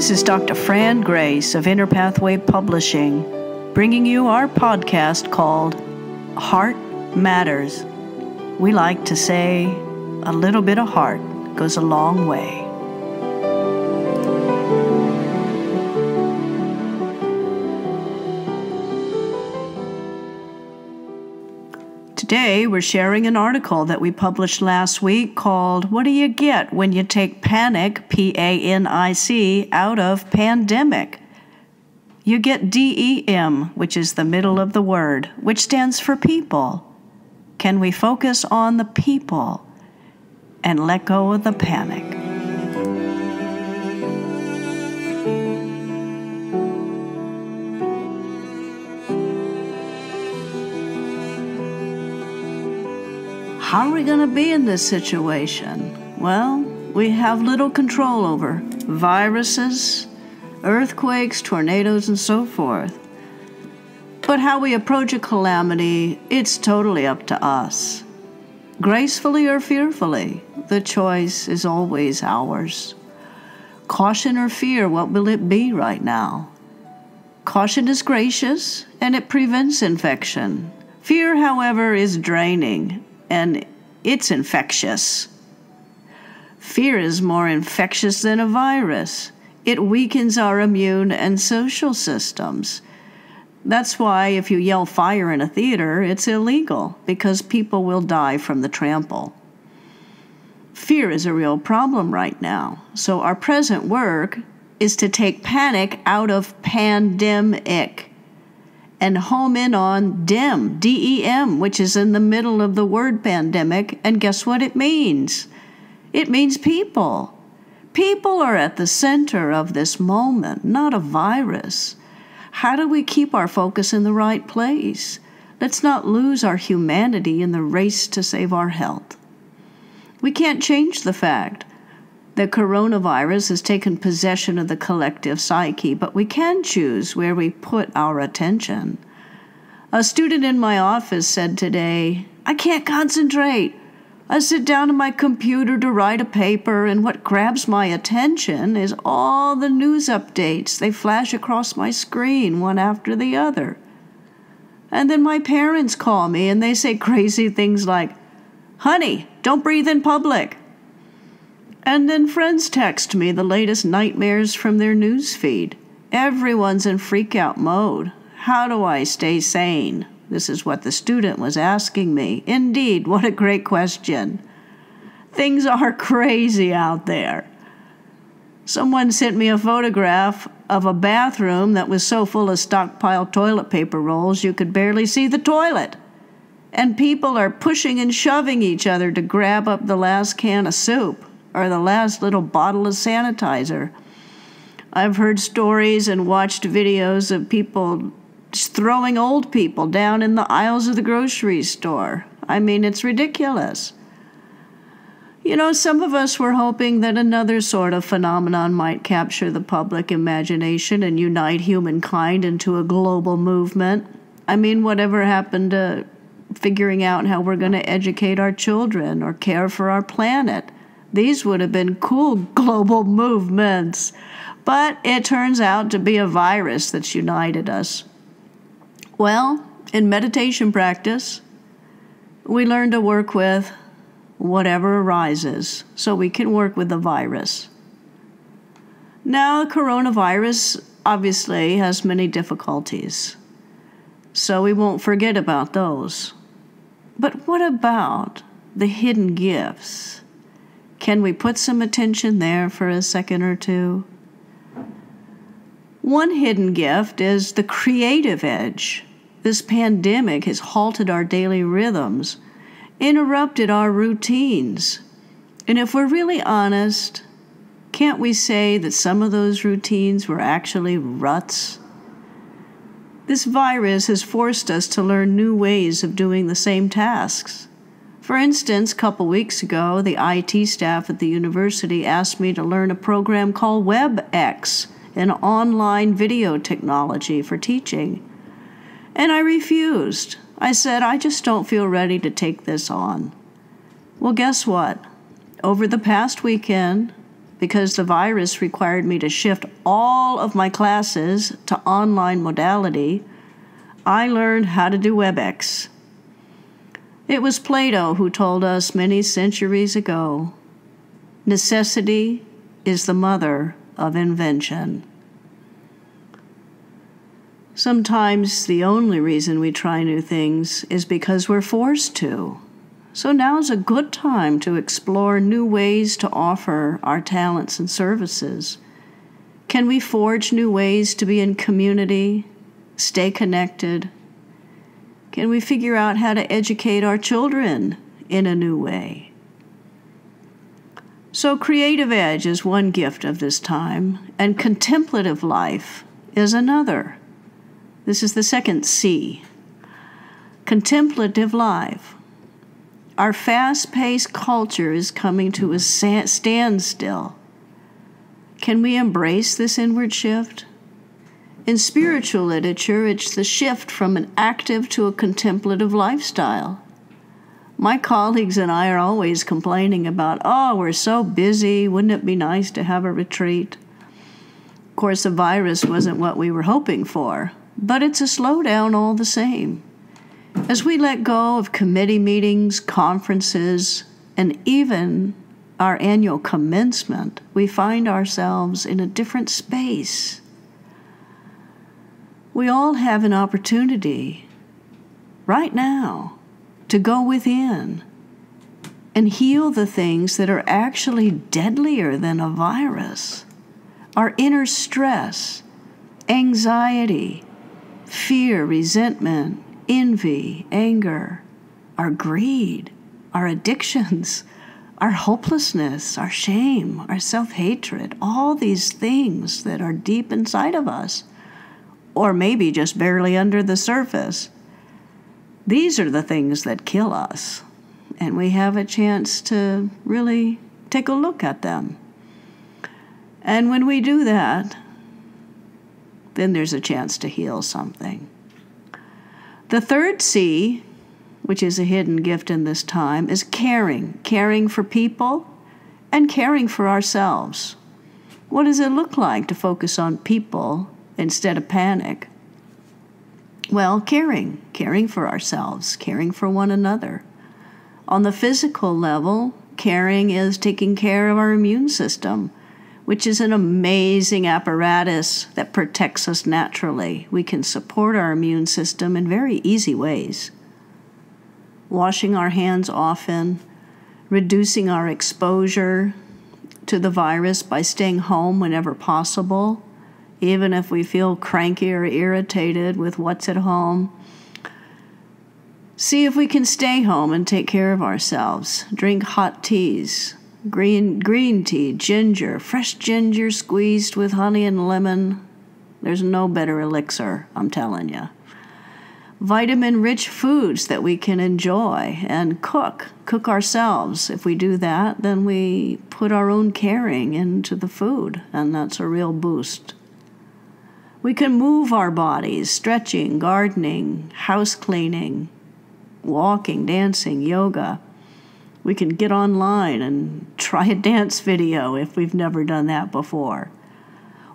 This is Dr. Fran Grace of Inner Pathway Publishing, bringing you our podcast called Heart Matters. We like to say a little bit of heart goes a long way. Today, we're sharing an article that we published last week called What Do You Get When You Take Panic, P-A-N-I-C, out of Pandemic? You get DEM, which is the middle of the word, which stands for people. Can we focus on the people and let go of the panic? How are we going to be in this situation? Well, we have little control over viruses, earthquakes, tornadoes, and so forth. But how we approach a calamity, it's totally up to us. Gracefully or fearfully, the choice is always ours. Caution or fear, what will it be right now? Caution is gracious, and it prevents infection. Fear, however, is draining, and it's infectious. Fear is more infectious than a virus. It weakens our immune and social systems. That's why if you yell fire in a theater, it's illegal, because people will die from the trample. Fear is a real problem right now, so our present work is to take panic out of pandemic and home in on DEM, D-E-M, which is in the middle of the word pandemic, and guess what it means? It means people. People are at the center of this moment, not a virus. How do we keep our focus in the right place? Let's not lose our humanity in the race to save our health. We can't change the fact that coronavirus has taken possession of the collective psyche, but we can choose where we put our attention. A student in my office said today, "I can't concentrate. I sit down at my computer to write a paper, and what grabs my attention is all the news updates. They flash across my screen one after the other. And then my parents call me and they say crazy things like, 'Honey, don't breathe in public.' And then friends text me the latest nightmares from their news feed. Everyone's in freak-out mode. How do I stay sane?" This is what the student was asking me. Indeed, what a great question. Things are crazy out there. Someone sent me a photograph of a bathroom that was so full of stockpiled toilet paper rolls you could barely see the toilet. And people are pushing and shoving each other to grab up the last can of soup or the last little bottle of sanitizer. I've heard stories and watched videos of people just throwing old people down in the aisles of the grocery store. I mean, it's ridiculous. You know, some of us were hoping that another sort of phenomenon might capture the public imagination and unite humankind into a global movement. I mean, whatever happened to figuring out how we're going to educate our children or care for our planet? These would have been cool global movements. But it turns out to be a virus that's united us. Well, in meditation practice, we learn to work with whatever arises so we can work with the virus. Now, coronavirus obviously has many difficulties, so we won't forget about those. But what about the hidden gifts? Can we put some attention there for a second or two? One hidden gift is the creative edge. This pandemic has halted our daily rhythms, interrupted our routines. And if we're really honest, can't we say that some of those routines were actually ruts? This virus has forced us to learn new ways of doing the same tasks. For instance, a couple weeks ago, the IT staff at the university asked me to learn a program called WebEx, an online video technology for teaching. And I refused. I said, I just don't feel ready to take this on. Well, guess what? Over the past weekend, because the virus required me to shift all of my classes to online modality, I learned how to do WebEx. It was Plato who told us many centuries ago, necessity is the mother of invention. Sometimes the only reason we try new things is because we're forced to. So now's a good time to explore new ways to offer our talents and services. Can we forge new ways to be in community, stay connected? Can we figure out how to educate our children in a new way? So creative edge is one gift of this time, and contemplative life is another. This is the second C. Contemplative life. Our fast-paced culture is coming to a standstill. Can we embrace this inward shift? In spiritual literature, it's the shift from an active to a contemplative lifestyle. My colleagues and I are always complaining about, we're so busy, wouldn't it be nice to have a retreat? Of course, the virus wasn't what we were hoping for, but it's a slowdown all the same. As we let go of committee meetings, conferences, and even our annual commencement, we find ourselves in a different space. We all have an opportunity right now to go within and heal the things that are actually deadlier than a virus. Our inner stress, anxiety, fear, resentment, envy, anger, our greed, our addictions, our hopelessness, our shame, our self-hatred, all these things that are deep inside of us, or maybe just barely under the surface. These are the things that kill us, and we have a chance to really take a look at them. And when we do that, then there's a chance to heal something. The third C, which is a hidden gift in this time, is caring. Caring for people and caring for ourselves. What does it look like to focus on people instead of panic? Well, caring for ourselves, caring for one another. On the physical level, caring is taking care of our immune system, which is an amazing apparatus that protects us naturally. We can support our immune system in very easy ways. Washing our hands often, reducing our exposure to the virus by staying home whenever possible, even if we feel cranky or irritated with what's at home. See if we can stay home and take care of ourselves. Drink hot teas. Green tea, ginger, fresh ginger squeezed with honey and lemon. There's no better elixir, I'm telling you. Vitamin-rich foods that we can enjoy and cook ourselves. If we do that, then we put our own caring into the food, and that's a real boost. We can move our bodies, stretching, gardening, house cleaning, walking, dancing, yoga. We can get online and try a dance video if we've never done that before.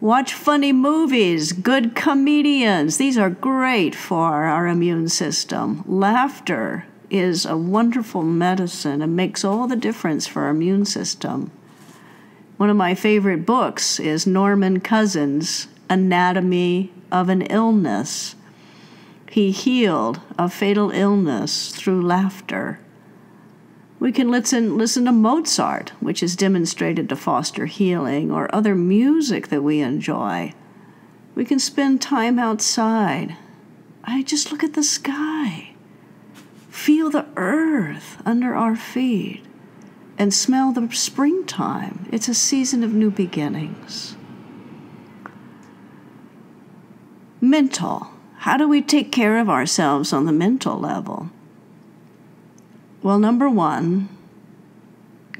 Watch funny movies, good comedians. These are great for our immune system. Laughter is a wonderful medicine and makes all the difference for our immune system. One of my favorite books is Norman Cousins' Anatomy of an Illness. He healed a fatal illness through laughter. We can listen to Mozart, which is demonstrated to foster healing, or other music that we enjoy. We can spend time outside. Just look at the sky. Feel the earth under our feet and smell the springtime. It's a season of new beginnings. Mental. How do we take care of ourselves on the mental level? Well, number one,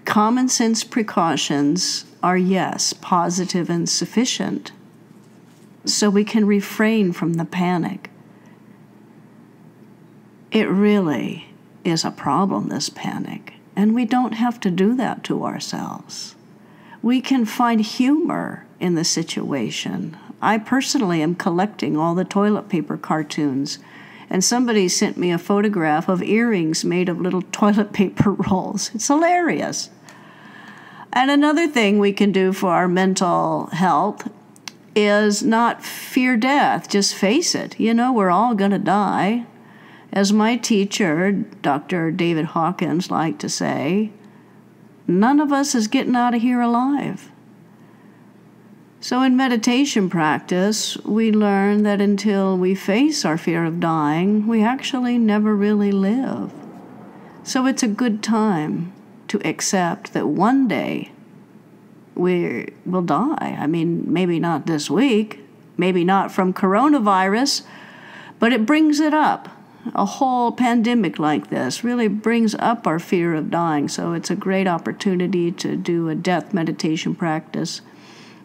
common sense precautions are, yes, positive and sufficient, so we can refrain from the panic. It really is a problem, this panic, and we don't have to do that to ourselves. we can find humor in the situation. I personally am collecting all the toilet paper cartoons, and somebody sent me a photograph of earrings made of little toilet paper rolls. It's hilarious. And another thing we can do for our mental health is not fear death. Just face it. We're all going to die. As my teacher, Dr. David Hawkins, liked to say, none of us is getting out of here alive. So in meditation practice, we learn that until we face our fear of dying, we actually never really live. So it's a good time to accept that one day we will die. I mean, maybe not this week, maybe not from coronavirus, but it brings it up. A whole pandemic like this really brings up our fear of dying. So it's a great opportunity to do a death meditation practice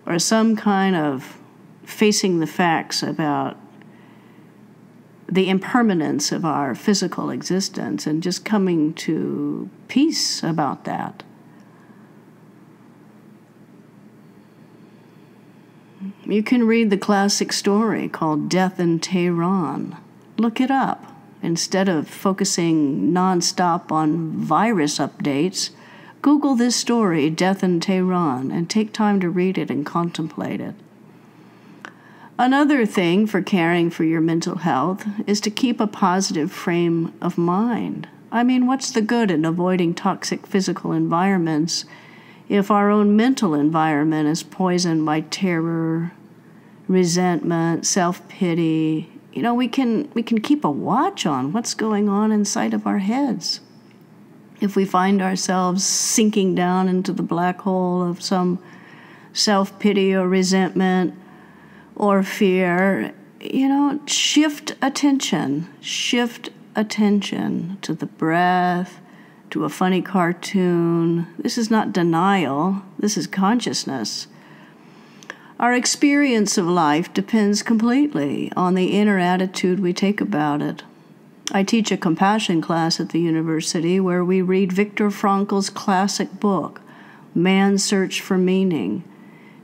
or some kind of facing the facts about the impermanence of our physical existence and just coming to peace about that. You can read the classic story called Death in Tehran. Look it up. Instead of focusing nonstop on virus updates, Google this story, Death in Tehran, and take time to read it and contemplate it. Another thing for caring for your mental health is to keep a positive frame of mind. I mean, what's the good in avoiding toxic physical environments if our own mental environment is poisoned by terror, resentment, self-pity? We can keep a watch on what's going on inside of our heads. If we find ourselves sinking down into the black hole of some self-pity or resentment or fear, shift attention to the breath, to a funny cartoon. This is not denial, this is consciousness. Our experience of life depends completely on the inner attitude we take about it. I teach a compassion class at the university where we read Viktor Frankl's classic book, Man's Search for Meaning,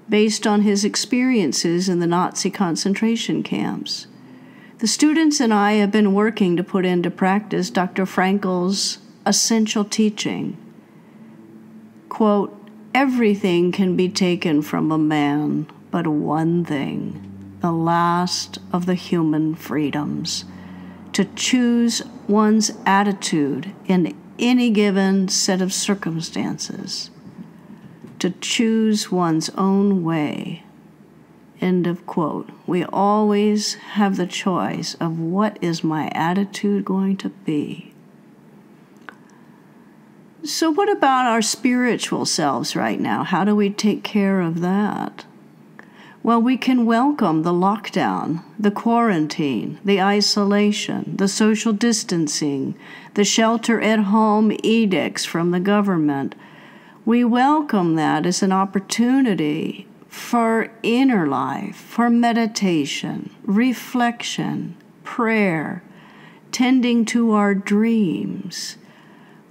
based on his experiences in the Nazi concentration camps. The students and I have been working to put into practice Dr. Frankl's essential teaching. Quote, everything can be taken from a man, but one thing, the last of the human freedoms, to choose one's attitude in any given set of circumstances, to choose one's own way. End of quote. We always have the choice of what is my attitude going to be. So what about our spiritual selves right now? How do we take care of that? Well, we can welcome the lockdown, the quarantine, the isolation, the social distancing, the shelter-at-home edicts from the government. We welcome that as an opportunity for inner life, for meditation, reflection, prayer, tending to our dreams,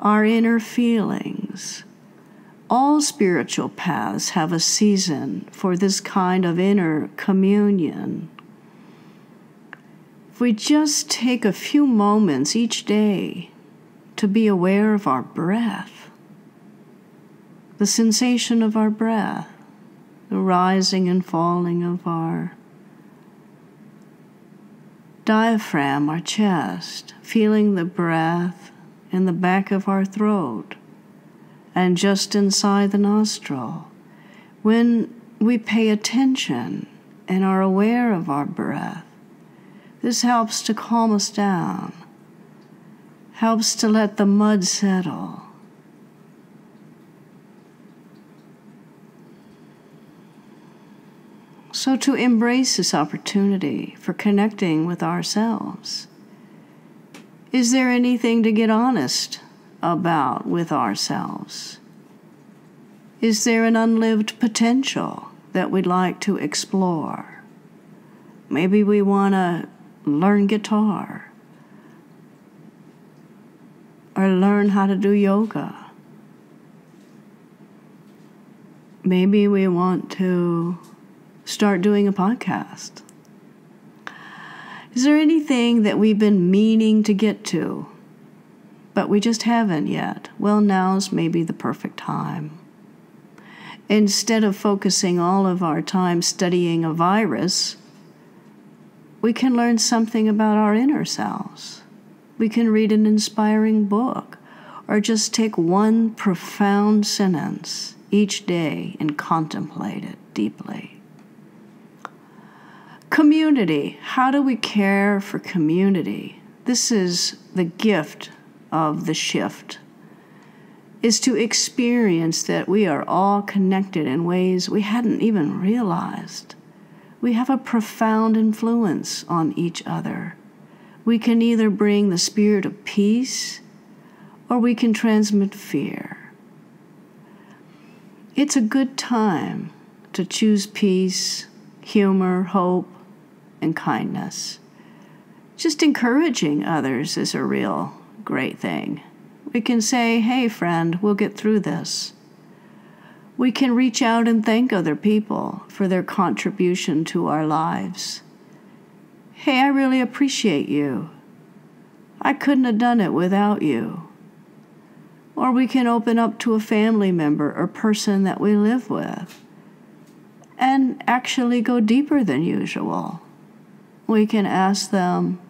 our inner feelings. All spiritual paths have a season for this kind of inner communion. If we just take a few moments each day to be aware of our breath, the sensation of our breath, the rising and falling of our diaphragm, our chest, feeling the breath in the back of our throat, and just inside the nostril. When we pay attention and are aware of our breath, this helps to calm us down, helps to let the mud settle. So to embrace this opportunity for connecting with ourselves, is there anything to get honest about with ourselves? Is there an unlived potential that we'd like to explore? Maybe we want to learn guitar or learn how to do yoga. Maybe we want to start doing a podcast. Is there anything that we've been meaning to get to, but we just haven't yet? Well, now's maybe the perfect time. Instead of focusing all of our time studying a virus, we can learn something about our inner selves. We can read an inspiring book, or just take one profound sentence each day and contemplate it deeply. Community. How do we care for community? This is the gift of the shift, is to experience that we are all connected in ways we hadn't even realized. We have a profound influence on each other. We can either bring the spirit of peace or we can transmit fear. It's a good time to choose peace, humor, hope, and kindness. Just encouraging others is a real great thing. We can say, hey, friend, we'll get through this. We can reach out and thank other people for their contribution to our lives. Hey, I really appreciate you. I couldn't have done it without you. Or we can open up to a family member or person that we live with and actually go deeper than usual. We can ask them,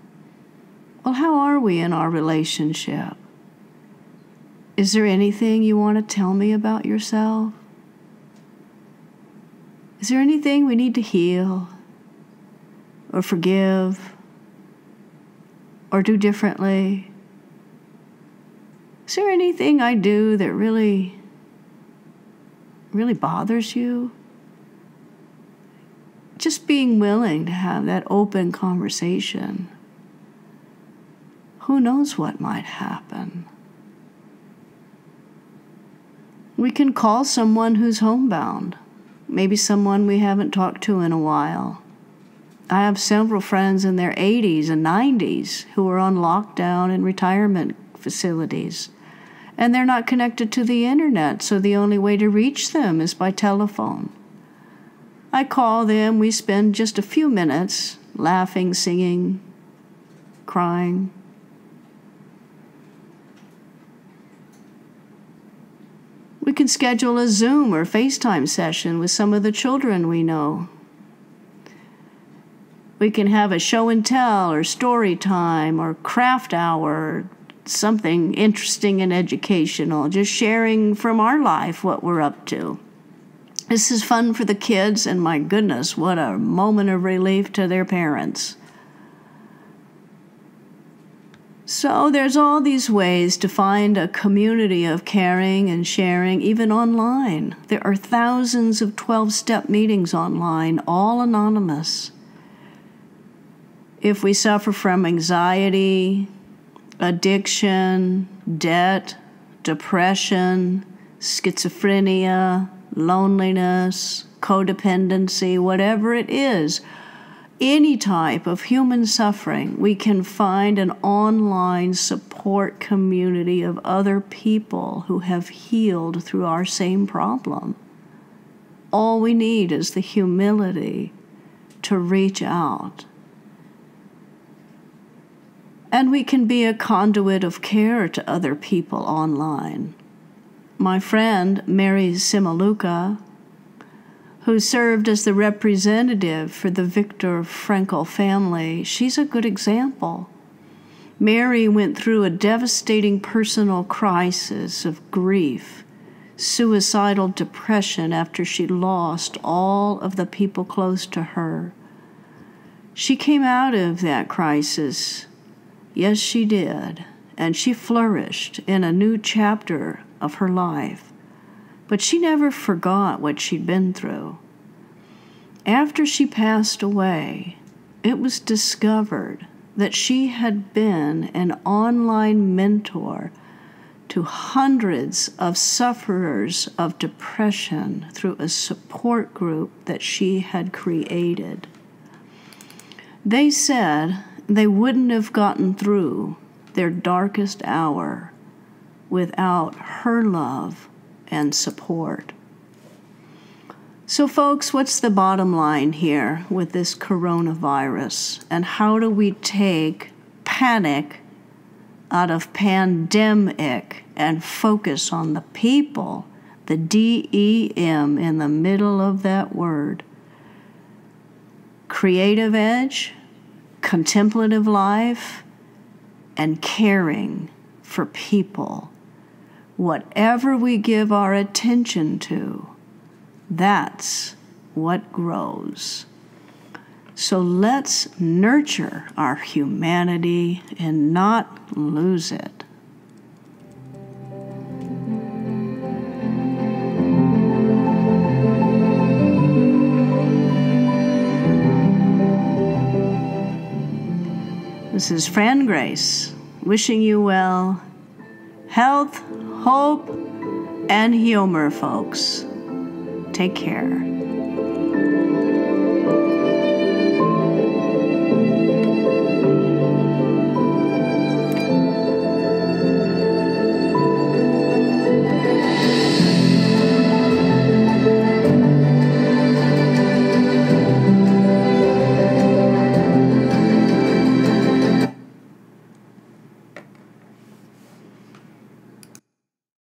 well, how are we in our relationship? Is there anything you want to tell me about yourself? Is there anything we need to heal or forgive or do differently? Is there anything I do that really bothers you? Just being willing to have that open conversation. Who knows what might happen? We can call someone who's homebound, maybe someone we haven't talked to in a while. I have several friends in their 80s and 90s who are on lockdown in retirement facilities, and they're not connected to the internet, so the only way to reach them is by telephone. I call them, we spend just a few minutes laughing, singing, crying. We can schedule a Zoom or FaceTime session with some of the children we know. We can have a show and tell or story time or craft hour, something interesting and educational, just sharing from our life what we're up to. This is fun for the kids, and my goodness, what a moment of relief to their parents. So there's all these ways to find a community of caring and sharing, even online. There are thousands of 12-step meetings online, all anonymous. If we suffer from anxiety, addiction, debt, depression, schizophrenia, loneliness, codependency, whatever it is, any type of human suffering, we can find an online support community of other people who have healed through our same problem. All we need is the humility to reach out. And we can be a conduit of care to other people online. My friend, Mary Simaluka, who served as the representative for the Viktor Frankl family, she's a good example. Mary went through a devastating personal crisis of grief, suicidal depression after she lost all of the people close to her. She came out of that crisis. Yes, she did, and she flourished in a new chapter of her life. But she never forgot what she'd been through. After she passed away, it was discovered that she had been an online mentor to hundreds of sufferers of depression through a support group that she had created. They said they wouldn't have gotten through their darkest hour without her love and support. So, folks, what's the bottom line here with this coronavirus? And how do we take panic out of pandemic and focus on the people, the DEM in the middle of that word? Creative edge, contemplative life, and caring for people. Whatever we give our attention to, that's what grows. So let's nurture our humanity and not lose it. This is Fran Grace, wishing you well, health, hope, and humor, folks. Take care.